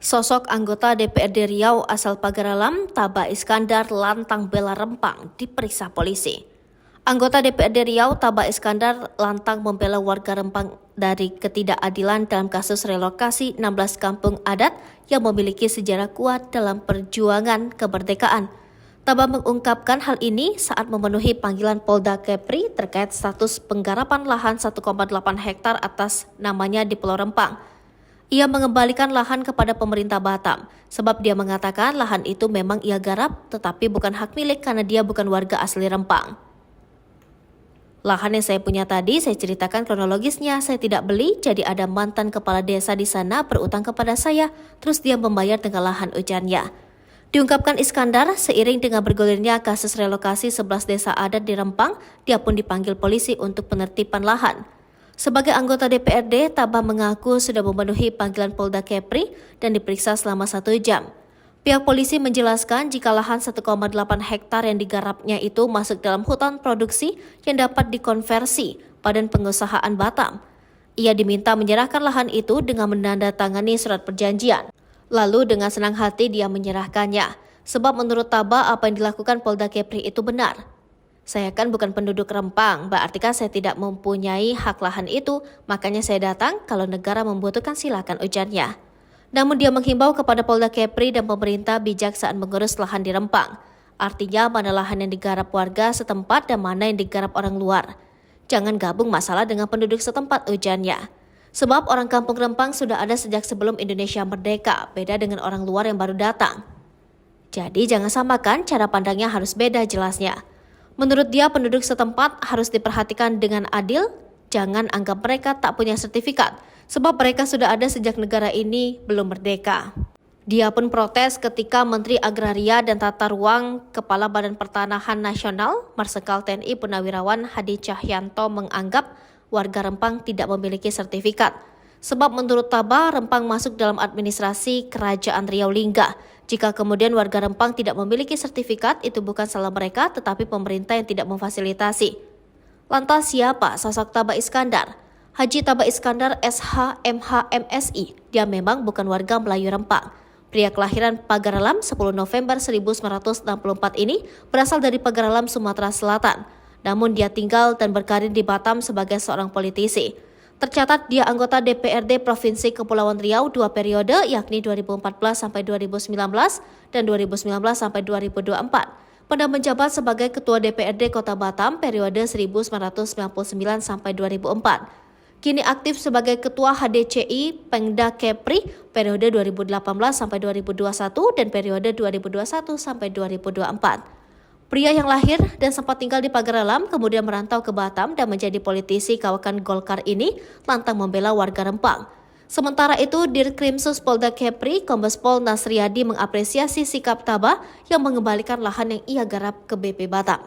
Sosok anggota DPRD Riau asal Pagaralam, Taba Iskandar lantang bela Rempang diperiksa polisi. Anggota DPRD Riau, Taba Iskandar lantang membela warga Rempang dari ketidakadilan dalam kasus relokasi 16 kampung adat yang memiliki sejarah kuat dalam perjuangan kemerdekaan. Taba mengungkapkan hal ini saat memenuhi panggilan Polda Kepri terkait status penggarapan lahan 1,8 hektar atas namanya di Pulau Rempang. Ia mengembalikan lahan kepada pemerintah Batam, sebab dia mengatakan lahan itu memang ia garap, tetapi bukan hak milik karena dia bukan warga asli Rempang. Lahan yang saya punya tadi, saya ceritakan kronologisnya, saya tidak beli, jadi ada mantan kepala desa di sana berutang kepada saya, terus dia membayar dengan lahan, ujarnya. Diungkapkan Iskandar, seiring dengan bergulirnya kasus relokasi 11 desa adat di Rempang, dia pun dipanggil polisi untuk penertiban lahan. Sebagai anggota DPRD, Taba mengaku sudah memenuhi panggilan Polda Kepri dan diperiksa selama 1 jam. Pihak polisi menjelaskan jika lahan 1,8 hektar yang digarapnya itu masuk dalam hutan produksi yang dapat dikonversi Badan Pengusahaan Batam. Ia diminta menyerahkan lahan itu dengan menandatangani surat perjanjian. Lalu dengan senang hati dia menyerahkannya, sebab menurut Taba apa yang dilakukan Polda Kepri itu benar. Saya kan bukan penduduk Rempang, berarti kan saya tidak mempunyai hak lahan itu, makanya saya datang, kalau negara membutuhkan silakan, ujarnya. Namun dia menghimbau kepada Polda Kepri dan pemerintah bijak saat mengurus lahan di Rempang. Artinya mana lahan yang digarap warga setempat dan mana yang digarap orang luar. Jangan gabung masalah dengan penduduk setempat, ujarnya. Sebab orang kampung Rempang sudah ada sejak sebelum Indonesia merdeka, beda dengan orang luar yang baru datang. Jadi jangan samakan, cara pandangnya harus beda, jelasnya. Menurut dia, penduduk setempat harus diperhatikan dengan adil, jangan anggap mereka tak punya sertifikat, sebab mereka sudah ada sejak negara ini belum merdeka. Dia pun protes ketika Menteri Agraria dan Tata Ruang Kepala Badan Pertanahan Nasional, Marsikal TNI Purnawirawan Hadi Cahyanto menganggap warga Rempang tidak memiliki sertifikat. Sebab menurut Taba, Rempang masuk dalam administrasi Kerajaan Riau Lingga. Jika kemudian warga Rempang tidak memiliki sertifikat, itu bukan salah mereka, tetapi pemerintah yang tidak memfasilitasi. Lantas siapa sosok Taba Iskandar? Haji Taba Iskandar SH MH MSI. Dia memang bukan warga Melayu Rempang. Pria kelahiran Pagaralam 10 November 1964 ini berasal dari Pagaralam, Sumatera Selatan. Namun dia tinggal dan berkarir di Batam sebagai seorang politisi. Tercatat dia anggota DPRD Provinsi Kepulauan Riau 2 periode, yakni 2014 sampai 2019 dan 2019 sampai 2024. Pernah menjabat sebagai Ketua DPRD Kota Batam periode 1999 sampai 2004. Kini aktif sebagai Ketua HDCI Pengda Kepri periode 2018 sampai 2021 dan periode 2021 sampai 2024. Pria yang lahir dan sempat tinggal di Pagaralam kemudian merantau ke Batam dan menjadi politisi kawakan Golkar ini lantang membela warga Rempang. Sementara itu, Dirkrimsus Polda Kepri, Kombes Pol Nasriyadi mengapresiasi sikap Taba yang mengembalikan lahan yang ia garap ke BP Batam.